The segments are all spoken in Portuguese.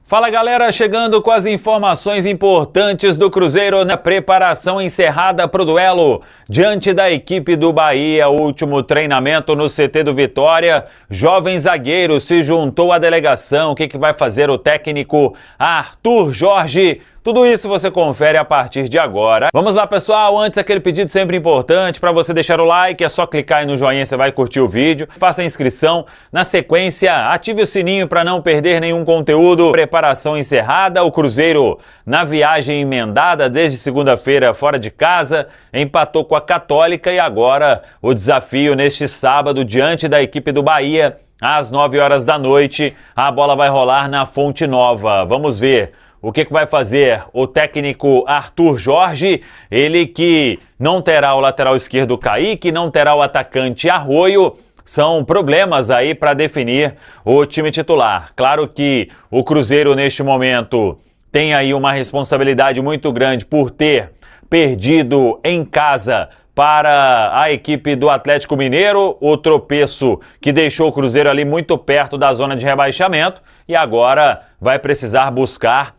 Fala galera, chegando com as informações importantes do Cruzeiro na preparação encerrada para o duelo diante da equipe do Bahia. O último treinamento no CT do Vitória, jovem zagueiro se juntou à delegação. O que vai fazer o técnico Arthur Jorge? Tudo isso você confere a partir de agora. Vamos lá, pessoal. Antes, aquele pedido sempre importante para você deixar o like. É só clicar aí no joinha, você vai curtir o vídeo. Faça a inscrição. Na sequência, ative o sininho para não perder nenhum conteúdo. Preparação encerrada. O Cruzeiro na viagem emendada desde segunda-feira fora de casa. Empatou com a Católica e agora o desafio neste sábado diante da equipe do Bahia. Às 9 horas da noite, a bola vai rolar na Fonte Nova. Vamos ver o que vai fazer o técnico Arthur Jorge, ele que não terá o lateral esquerdo Kaique, não terá o atacante Arroio. São problemas aí para definir o time titular. Claro que o Cruzeiro neste momento tem aí uma responsabilidade muito grande por ter perdido em casa para a equipe do Atlético Mineiro, o tropeço que deixou o Cruzeiro ali muito perto da zona de rebaixamento e agora vai precisar buscar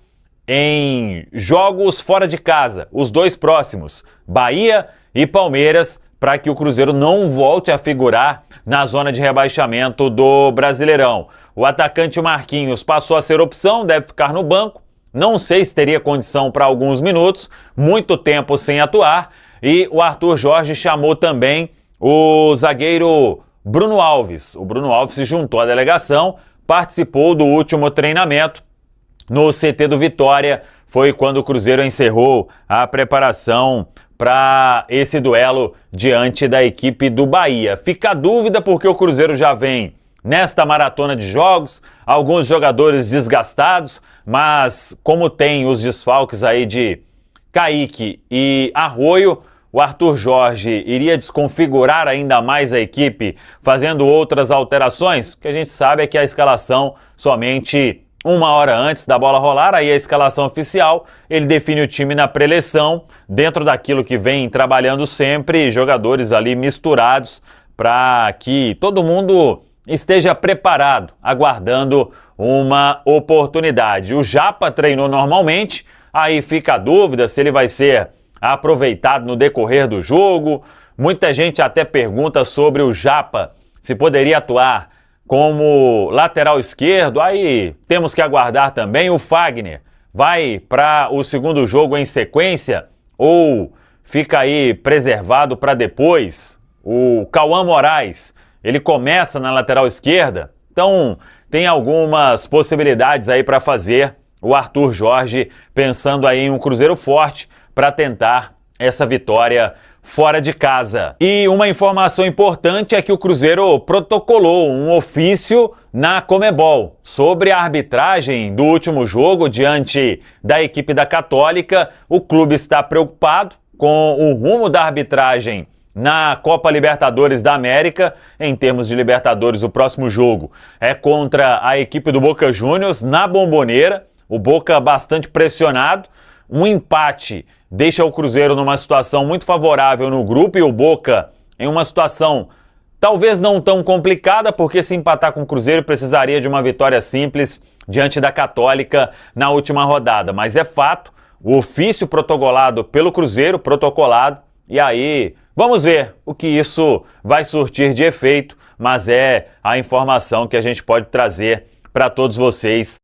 em jogos fora de casa, os dois próximos, Bahia e Palmeiras, para que o Cruzeiro não volte a figurar na zona de rebaixamento do Brasileirão. O atacante Marquinhos passou a ser opção, deve ficar no banco, não sei se teria condição para alguns minutos, muito tempo sem atuar, e o Arthur Jorge chamou também o zagueiro Bruno Alves. O Bruno Alves se juntou à delegação, participou do último treinamento no CT do Vitória. Foi quando o Cruzeiro encerrou a preparação para esse duelo diante da equipe do Bahia. Fica a dúvida porque o Cruzeiro já vem nesta maratona de jogos, alguns jogadores desgastados, mas como tem os desfalques aí de Kaique e Arroio, o Arthur Jorge iria desconfigurar ainda mais a equipe, fazendo outras alterações. O que a gente sabe é que a escalação somente uma hora antes da bola rolar, aí a escalação oficial, ele define o time na preleção, dentro daquilo que vem trabalhando sempre, jogadores ali misturados para que todo mundo esteja preparado, aguardando uma oportunidade. O Japa treinou normalmente, aí fica a dúvida se ele vai ser aproveitado no decorrer do jogo. Muita gente até pergunta sobre o Japa, se poderia atuar como lateral esquerdo. Aí temos que aguardar também. O Fagner vai para o segundo jogo em sequência ou fica aí preservado para depois? O Cauã Moraes, ele começa na lateral esquerda? Então tem algumas possibilidades aí para fazer o Arthur Jorge, pensando aí em um Cruzeiro forte para tentar essa vitória fora de casa. E uma informação importante é que o Cruzeiro protocolou um ofício na Conmebol sobre a arbitragem do último jogo diante da equipe da Católica. O clube está preocupado com o rumo da arbitragem na Copa Libertadores da América. Em termos de Libertadores, o próximo jogo é contra a equipe do Boca Juniors na Bombonera. O Boca bastante pressionado. Um empate deixa o Cruzeiro numa situação muito favorável no grupo e o Boca em uma situação talvez não tão complicada, porque se empatar com o Cruzeiro precisaria de uma vitória simples diante da Católica na última rodada. Mas é fato, o ofício protocolado pelo Cruzeiro, e aí vamos ver o que isso vai surtir de efeito, mas é a informação que a gente pode trazer para todos vocês.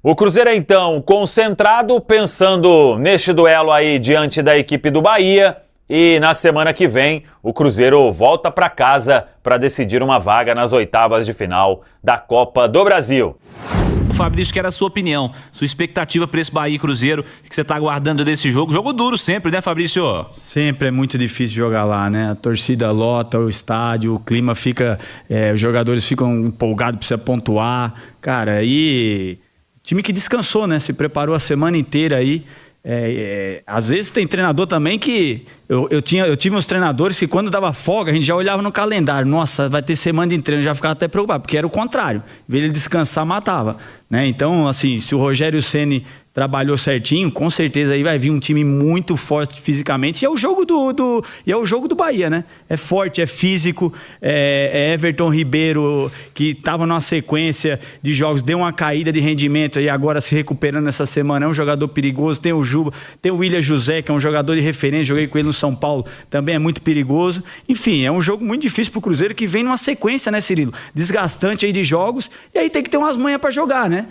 O Cruzeiro, então, concentrado, pensando neste duelo aí diante da equipe do Bahia. E na semana que vem, o Cruzeiro volta para casa para decidir uma vaga nas oitavas de final da Copa do Brasil. Fabrício, quero a sua opinião, sua expectativa para esse Bahia e Cruzeiro, que você está aguardando desse jogo. Jogo duro sempre, né, Fabrício? Sempre é muito difícil jogar lá, né? A torcida lota o estádio, o clima fica... os jogadores ficam empolgados, precisa pontuar. Cara, aí... Time que descansou, né? Se preparou a semana inteira aí. Às vezes tem treinador também que... Eu tive uns treinadores que quando dava folga, a gente já olhava no calendário. Nossa, vai ter semana de treino. Já ficava até preocupado, porque era o contrário. Em vez de ele descansar, matava. né? Então, assim, se o Rogério Ceni trabalhou certinho, com certeza aí vai vir um time muito forte fisicamente. E é o jogo do Bahia, né? É forte, é físico. É Everton Ribeiro, que estava numa sequência de jogos, deu uma caída de rendimento e agora se recuperando essa semana. É um jogador perigoso. Tem o Juba, tem o William José, que é um jogador de referência. Joguei com ele no São Paulo, também é muito perigoso. Enfim, é um jogo muito difícil pro Cruzeiro, que vem numa sequência, né, Cirilo? Desgastante aí de jogos. E aí tem que ter umas manhas para jogar, né?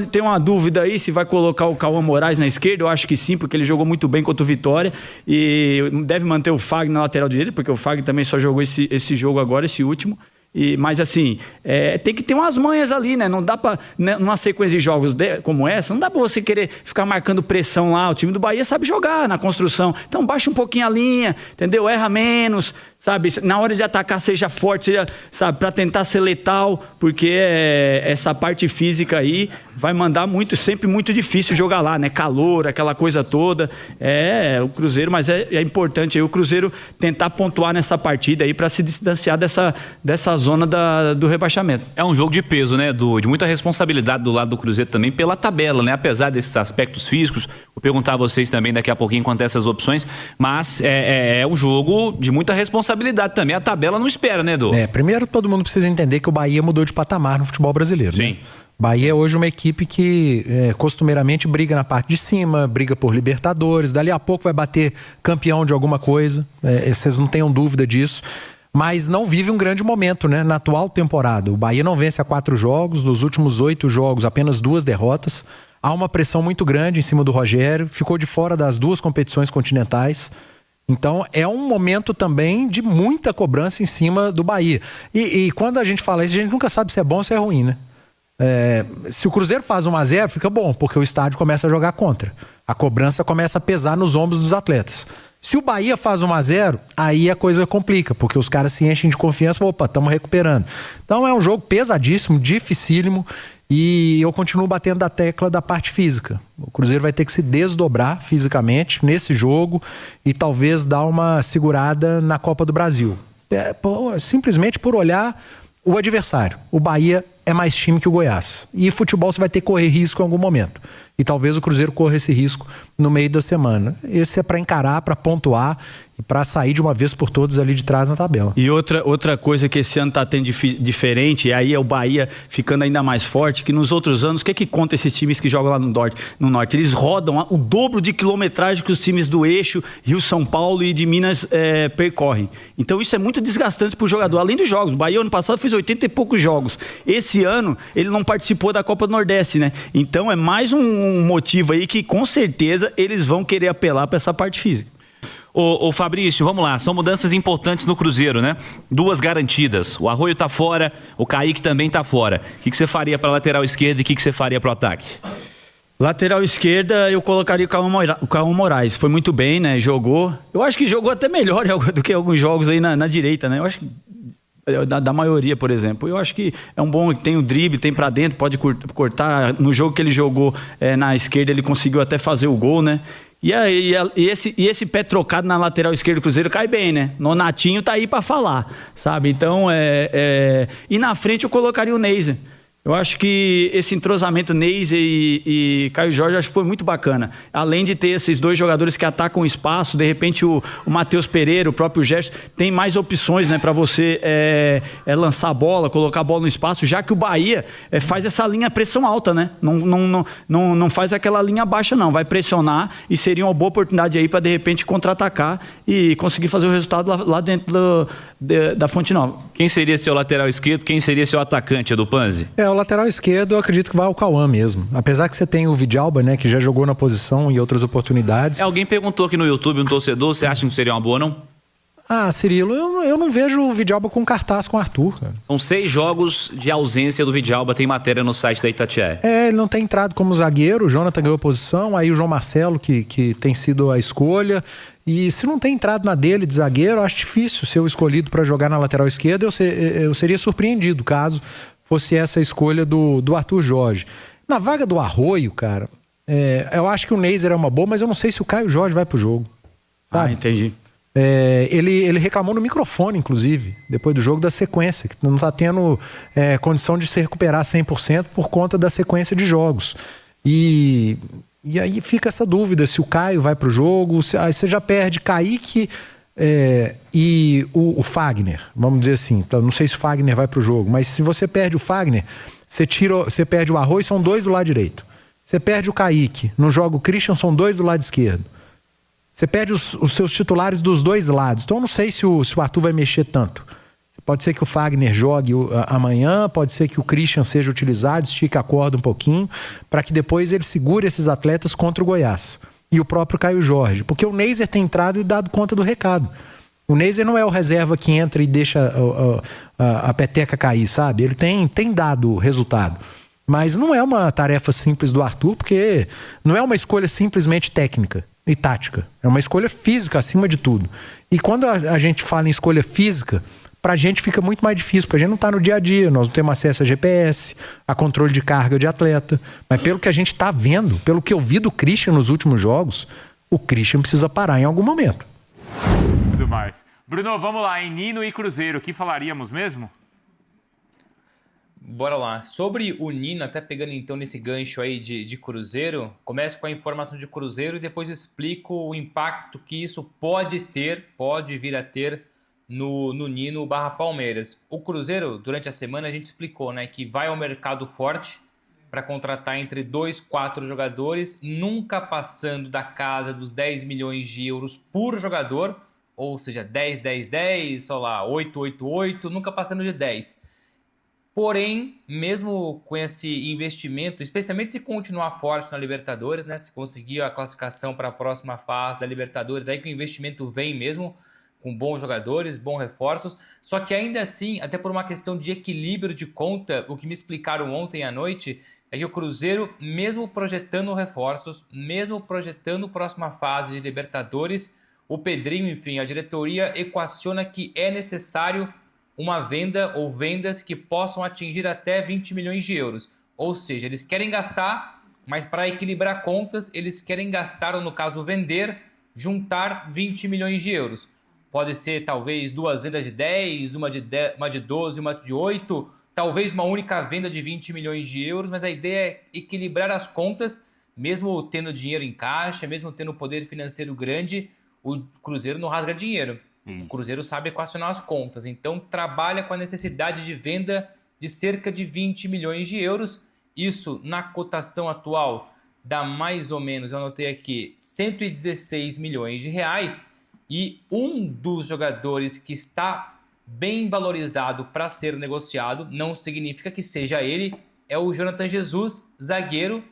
Tem uma dúvida aí se vai colocar o Cauã Moraes na esquerda. Eu acho que sim, porque ele jogou muito bem contra o Vitória, e deve manter o Fagner na lateral direita, porque o Fagner também só jogou esse jogo agora, esse último. Mas assim, tem que ter umas manhas ali, né? Não dá pra, numa sequência de jogos como essa, não dá pra você querer ficar marcando pressão lá. O time do Bahia sabe jogar na construção, então baixa um pouquinho a linha, entendeu? Erra menos, sabe? Na hora de atacar, seja forte, seja, sabe, pra tentar ser letal, porque essa parte física aí vai mandar sempre muito difícil jogar lá, né? Calor, aquela coisa toda. O Cruzeiro, mas é importante aí o Cruzeiro tentar pontuar nessa partida aí pra se distanciar dessa zona do rebaixamento. É um jogo de peso, né, de muita responsabilidade do lado do Cruzeiro também pela tabela, né? Apesar desses aspectos físicos, vou perguntar a vocês também daqui a pouquinho quanto a essas opções, mas é um jogo de muita responsabilidade também. A tabela não espera, né, Edu? Primeiro todo mundo precisa entender que o Bahia mudou de patamar no futebol brasileiro. Sim. Né? Bahia é hoje uma equipe que costumeiramente briga na parte de cima, briga por Libertadores, dali a pouco vai bater campeão de alguma coisa, vocês não tenham dúvida disso. Mas não vive um grande momento, né? Na atual temporada. O Bahia não vence há 4 jogos, nos últimos 8 jogos apenas 2 derrotas. Há uma pressão muito grande em cima do Rogério, ficou de fora das 2 competições continentais. Então é um momento também de muita cobrança em cima do Bahia. E quando a gente fala isso, a gente nunca sabe se é bom ou se é ruim, né? Se o Cruzeiro faz 1-0, fica bom, porque o estádio começa a jogar contra. A cobrança começa a pesar nos ombros dos atletas. Se o Bahia faz 1-0, aí a coisa complica, porque os caras se enchem de confiança, opa, estamos recuperando. Então é um jogo pesadíssimo, dificílimo, e eu continuo batendo da tecla da parte física. O Cruzeiro vai ter que se desdobrar fisicamente nesse jogo e talvez dar uma segurada na Copa do Brasil. Simplesmente por olhar o adversário. O Bahia é mais time que o Goiás. E futebol você vai ter que correr risco em algum momento. E talvez o Cruzeiro corra esse risco no meio da semana. Esse é para encarar, para pontuar e para sair de uma vez por todas ali de trás na tabela. E outra coisa que esse ano tá tendo diferente, e aí é o Bahia ficando ainda mais forte, que nos outros anos, o que conta esses times que jogam lá no norte? Eles rodam o dobro de quilometragem que os times do eixo, Rio-São Paulo e de Minas percorrem. Então isso é muito desgastante pro jogador. Além dos jogos, o Bahia ano passado fez 80 e poucos jogos. Esse ano ele não participou da Copa do Nordeste, né? Então é mais um motivo aí que com certeza eles vão querer apelar para essa parte física. Ô Fabrício, vamos lá, são mudanças importantes no Cruzeiro, né? 2 garantidas, o Arroio tá fora, o Kaique também tá fora. O que você faria para lateral esquerda e o que você faria para o ataque? Lateral esquerda, eu colocaria o Cauã Moraes. Foi muito bem, né? Jogou. Eu acho que jogou até melhor do que alguns jogos aí na direita, né? Eu acho que da maioria, por exemplo. Eu acho que é um bom, tem o drible, tem pra dentro, pode cortar. No jogo que ele jogou na esquerda, ele conseguiu até fazer o gol, né? E esse pé trocado na lateral esquerda do Cruzeiro cai bem, né? Nonatinho tá aí pra falar, sabe? Então, e na frente eu colocaria o Neiser. Eu acho que esse entrosamento Neiser e Caio Jorge acho que foi muito bacana. Além de ter esses 2 jogadores que atacam o espaço, de repente o Matheus Pereira, o próprio Gerson, tem mais opções, né, para você lançar a bola, colocar a bola no espaço, já que o Bahia faz essa linha pressão alta, né? Não faz aquela linha baixa, não. Vai pressionar e seria uma boa oportunidade aí para de repente contra-atacar e conseguir fazer o resultado lá dentro da Fonte Nova. Quem seria seu lateral esquerdo? Quem seria seu atacante, Edu Panzi? O lateral esquerdo eu acredito que vai ao Cauã mesmo. Apesar que você tem o Vidalba, né, que já jogou na posição em outras oportunidades. Alguém perguntou aqui no YouTube, um torcedor, você acha que seria uma boa, não? Cirilo, eu não vejo o Vidalba com cartaz com o Arthur, cara. São 6 jogos de ausência do Vidalba, tem matéria no site da Itatiaia. Ele não tem entrado como zagueiro, o Jonathan ganhou posição, aí o João Marcelo, que tem sido a escolha. E se não tem entrado na dele de zagueiro, eu acho difícil ser o escolhido para jogar na lateral esquerda. Eu seria surpreendido caso fosse essa a escolha do Arthur Jorge. Na vaga do Arroio, cara, eu acho que o Neiser é uma boa, mas eu não sei se o Caio Jorge vai pro jogo. Sabe? Entendi. Ele reclamou no microfone, inclusive, depois do jogo, da sequência, que não está tendo condição de se recuperar 100% por conta da sequência de jogos. E aí fica essa dúvida se o Caio vai para o jogo, aí você já perde Kaique e o Fagner, vamos dizer assim. Então, não sei se o Fagner vai para o jogo, mas se você perde o Fagner, você perde o Arroz, são 2 do lado direito. Você perde o Kaique, não joga o Christian, são 2 do lado esquerdo. Você perde os seus titulares dos 2 lados. Então eu não sei se o Arthur vai mexer tanto. Pode ser que o Fagner jogue amanhã, pode ser que o Christian seja utilizado, estique a corda um pouquinho, para que depois ele segure esses atletas contra o Goiás. E o próprio Caio Jorge. Porque o Neiser tem entrado e dado conta do recado. O Neiser não é o reserva que entra e deixa a peteca cair, sabe? Ele tem dado resultado. Mas não é uma tarefa simples do Arthur, porque não é uma escolha simplesmente técnica e tática. É uma escolha física acima de tudo. E quando a gente fala em escolha física, pra gente fica muito mais difícil, porque a gente não tá no dia a dia, nós não temos acesso a GPS, a controle de carga de atleta. Mas pelo que a gente tá vendo, pelo que eu vi do Christian nos últimos jogos, o Christian precisa parar em algum momento. Tudo mais. Bruno, vamos lá, em Nino e Cruzeiro, o que falaríamos mesmo? Bora lá. Sobre o Nino, até pegando então nesse gancho aí de Cruzeiro, começo com a informação de Cruzeiro e depois explico o impacto que isso pode vir a ter no Nino / Palmeiras. O Cruzeiro, durante a semana, a gente explicou, né, que vai ao mercado forte para contratar entre 2 e 4 jogadores, nunca passando da casa dos 10 milhões de euros por jogador, ou seja, 10, 10, 10, sei lá, 8, 8, 8, nunca passando de 10. Porém, mesmo com esse investimento, especialmente se continuar forte na Libertadores, né, se conseguir a classificação para a próxima fase da Libertadores, aí que o investimento vem mesmo, com bons jogadores, bons reforços, só que ainda assim, até por uma questão de equilíbrio de conta, o que me explicaram ontem à noite é que o Cruzeiro, mesmo projetando reforços, mesmo projetando a próxima fase de Libertadores, o Pedrinho, enfim, a diretoria equaciona que é necessário uma venda ou vendas que possam atingir até 20 milhões de euros. Ou seja, eles querem gastar, mas para equilibrar contas, eles querem gastar, ou no caso vender, juntar 20 milhões de euros. Pode ser talvez 2 vendas de 10, uma de 12, uma de 8, talvez uma única venda de 20 milhões de euros, mas a ideia é equilibrar as contas, mesmo tendo dinheiro em caixa, mesmo tendo poder financeiro grande, o Cruzeiro não rasga dinheiro. O Cruzeiro sabe equacionar as contas, então trabalha com a necessidade de venda de cerca de 20 milhões de euros. Isso, na cotação atual, dá mais ou menos, eu anotei aqui, 116 milhões de reais. E um dos jogadores que está bem valorizado para ser negociado, não significa que seja ele, é o Jonathan Jesus, zagueiro,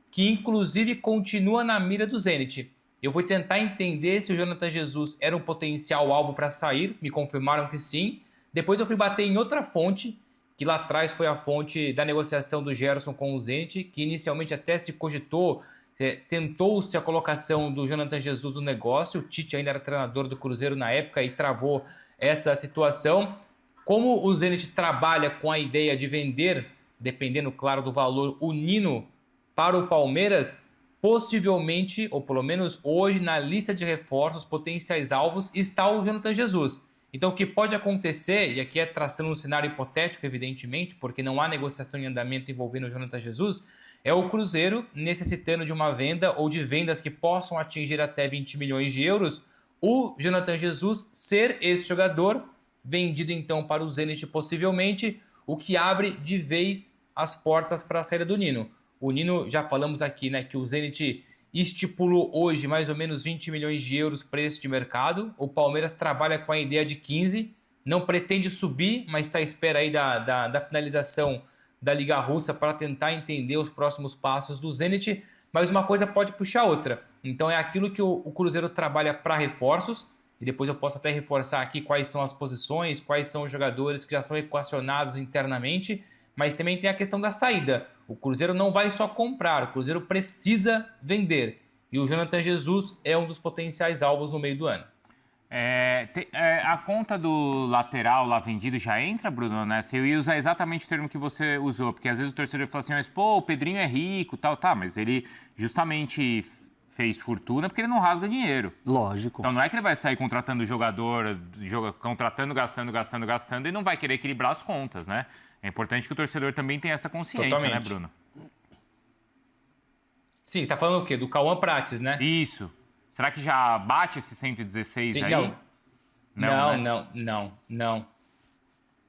que inclusive continua na mira do Zenit. Eu vou tentar entender se o Jonathan Jesus era um potencial alvo para sair, me confirmaram que sim. Depois eu fui bater em outra fonte, que lá atrás foi a fonte da negociação do Gerson com o Zenit, que inicialmente até se cogitou, tentou-se a colocação do Jonathan Jesus no negócio. O Tite ainda era treinador do Cruzeiro na época e travou essa situação. Como o Zenit trabalha com a ideia de vender, dependendo, claro, do valor, o Nino para o Palmeiras, possivelmente, ou pelo menos hoje, na lista de reforços potenciais alvos, está o Jonathan Jesus. Então o que pode acontecer, e aqui é traçando um cenário hipotético, evidentemente, porque não há negociação em andamento envolvendo o Jonathan Jesus, é o Cruzeiro necessitando de uma venda ou de vendas que possam atingir até 20 milhões de euros, o Jonathan Jesus ser esse jogador, vendido então para o Zenit possivelmente, o que abre de vez as portas para a saída do Nino. O Nino, já falamos aqui, né, que o Zenit estipulou hoje mais ou menos 20 milhões de euros preço de mercado. O Palmeiras trabalha com a ideia de 15, não pretende subir, mas está à espera aí da finalização da Liga Russa para tentar entender os próximos passos do Zenit, mas uma coisa pode puxar outra. Então é aquilo que o Cruzeiro trabalha para reforços, e depois eu posso até reforçar aqui quais são as posições, quais são os jogadores que já são equacionados internamente, mas também tem a questão da saída. O Cruzeiro não vai só comprar, o Cruzeiro precisa vender. E o Jonathan Jesus é um dos potenciais alvos no meio do ano. A conta do lateral lá vendido já entra, Bruno, né? Eu ia usar exatamente o termo que você usou, porque às vezes o torcedor fala assim, mas pô, o Pedrinho é rico, tal, tá, mas ele justamente fez fortuna porque ele não rasga dinheiro. Lógico. Então não é que ele vai sair contratando jogador, contratando, gastando e não vai querer equilibrar as contas, né? É importante que o torcedor também tenha essa consciência, Totalmente. né, Bruno? Sim, você está falando o quê? Do Cauã Prates, né? Isso. Será que já bate esse 116 Sim, aí? Não.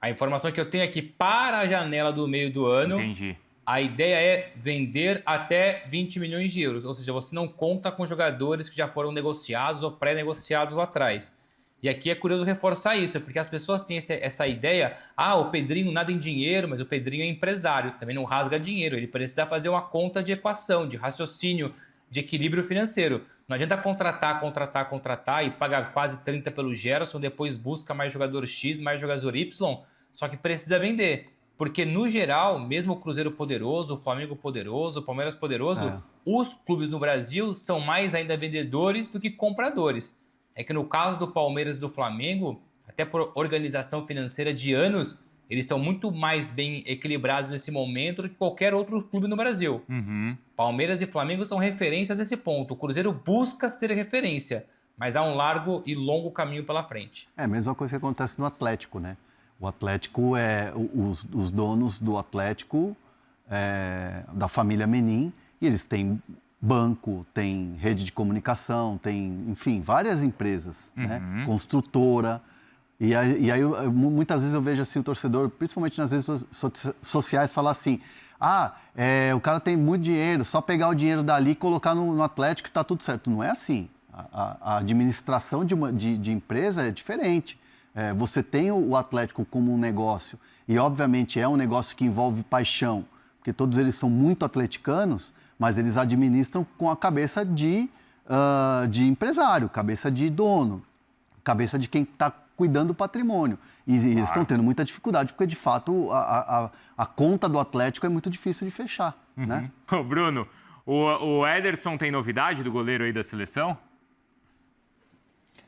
A informação que eu tenho é que para a janela do meio do ano, Entendi. a ideia é vender até 20 milhões de euros. Ou seja, você não conta com jogadores que já foram negociados ou pré-negociados lá atrás. E aqui é curioso reforçar isso, porque as pessoas têm essa ideia, o Pedrinho nada em dinheiro, mas o Pedrinho é empresário, também não rasga dinheiro, ele precisa fazer uma conta de equação, de raciocínio, de equilíbrio financeiro. Não adianta contratar e pagar quase 30 pelo Gerson, depois busca mais jogador X, mais jogador Y, só que precisa vender. Porque, no geral, mesmo o Cruzeiro poderoso, o Flamengo poderoso, o Palmeiras poderoso, os clubes no Brasil são mais ainda vendedores do que compradores. É que no caso do Palmeiras e do Flamengo, até por organização financeira de anos, eles estão muito mais bem equilibrados nesse momento do que qualquer outro clube no Brasil. Palmeiras e Flamengo são referências nesse ponto. O Cruzeiro busca ser referência, mas há um largo e longo caminho pela frente. É a mesma coisa que acontece no Atlético, né? O Atlético os donos do Atlético da família Menin, e eles têm banco, tem rede de comunicação, tem, enfim, várias empresas, né? Construtora. E aí muitas vezes eu vejo assim o torcedor, principalmente nas redes sociais, falar assim: o cara tem muito dinheiro, só pegar o dinheiro dali e colocar no Atlético e tá tudo certo. Não é assim. A administração de empresa é diferente. Você tem o Atlético como um negócio, e obviamente é um negócio que envolve paixão, porque todos eles são muito atleticanos, mas eles administram com a cabeça de empresário, cabeça de dono, cabeça de quem está cuidando do patrimônio. E eles estão tendo muita dificuldade, porque de fato a conta do Atlético é muito difícil de fechar. Né? Ô, Bruno, o Ederson tem novidade do goleiro aí da seleção?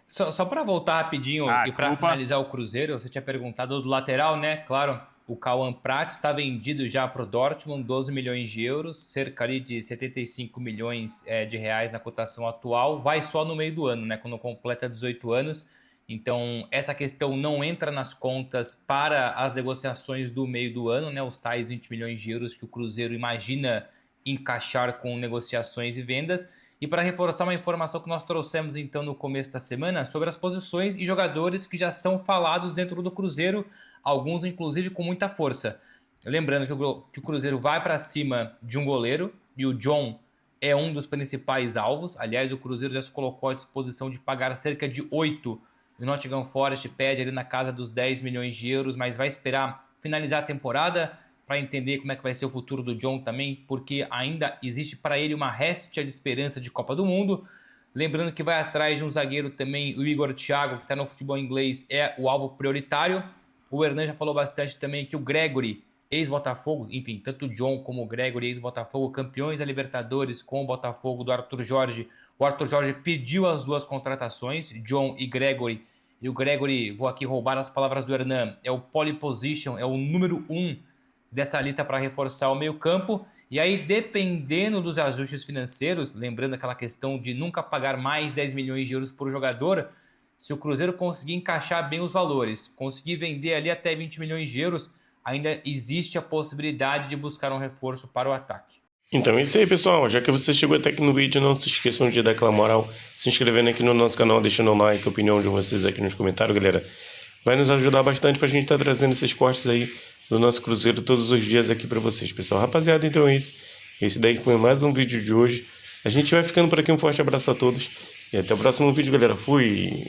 Só para voltar rapidinho e para finalizar o Cruzeiro, você tinha perguntado do lateral, né? Claro, o Cauã Prates está vendido já para o Dortmund, 12 milhões de euros, cerca ali de 75 milhões de reais na cotação atual. Vai só no meio do ano, né? Quando completa 18 anos. Então, essa questão não entra nas contas para as negociações do meio do ano, né? Os tais 20 milhões de euros que o Cruzeiro imagina encaixar com negociações e vendas. E para reforçar uma informação que nós trouxemos então no começo da semana sobre as posições e jogadores que já são falados dentro do Cruzeiro, alguns inclusive com muita força. Lembrando que o Cruzeiro vai para cima de um goleiro e o John é um dos principais alvos. Aliás, o Cruzeiro já se colocou à disposição de pagar cerca de 8. O Nottingham Forest pede ali na casa dos 10 milhões de euros, mas vai esperar finalizar a temporada para entender como é que vai ser o futuro do John também, porque ainda existe para ele uma réstia de esperança de Copa do Mundo. Lembrando que vai atrás de um zagueiro também, o Igor Thiago, que está no futebol inglês, é o alvo prioritário. O Hernan já falou bastante também que o Gregory, ex-Botafogo, enfim, tanto o John como o Gregory, ex-Botafogo, campeões da Libertadores com o Botafogo do Arthur Jorge. O Arthur Jorge pediu as duas contratações, John e Gregory. E o Gregory, vou aqui roubar as palavras do Hernan, é o pole position, é o número 1 dessa lista para reforçar o meio-campo. E aí, dependendo dos ajustes financeiros, lembrando aquela questão de nunca pagar mais 10 milhões de euros por jogador, se o Cruzeiro conseguir encaixar bem os valores, conseguir vender ali até 20 milhões de euros, ainda existe a possibilidade de buscar um reforço para o ataque. Então é isso aí, pessoal. Já que você chegou até aqui no vídeo, não se esqueçam de dar aquela moral, se inscrevendo aqui no nosso canal, deixando um like, a opinião de vocês aqui nos comentários, galera. Vai nos ajudar bastante pra gente estar trazendo esses cortes aí do nosso Cruzeiro todos os dias aqui pra vocês, pessoal. Rapaziada, então é isso. Esse daí foi mais um vídeo de hoje. A gente vai ficando por aqui. Um forte abraço a todos e até o próximo vídeo, galera. Fui!